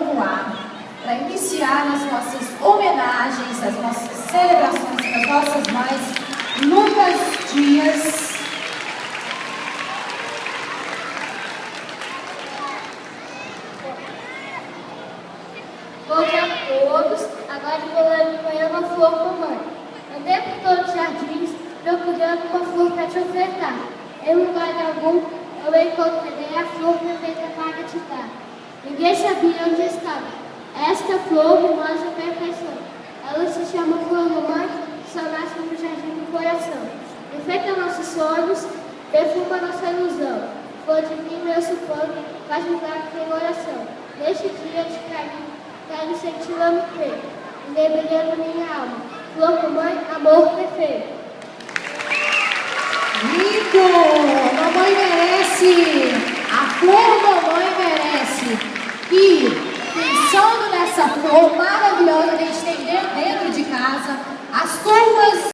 voar para iniciar as nossas homenagens, as nossas celebrações das nossas mães. Lucas Dias. Bom dia a todos. Agora vou ler uma flor mamãe. Andei por todos os jardins procurando uma flor para te ofertar. Em lugar algum eu encontrei a flor perfeita para te dar. Ninguém sabia onde estava. Esta flor me mostra a perfeição. Ela se chama flor mamãe, que só nasce no jardim do coração. Enfeita nossos sonhos, perfuma nossa ilusão. Flor divina, eu suponho, faz milagre em oração. Neste dia de caminho, quero senti-la no peito, embebedando minha alma. Flor mamãe, amor perfeito. Lindo! Mamãe merece! A flor mamãe merece! E, pensando nessa flor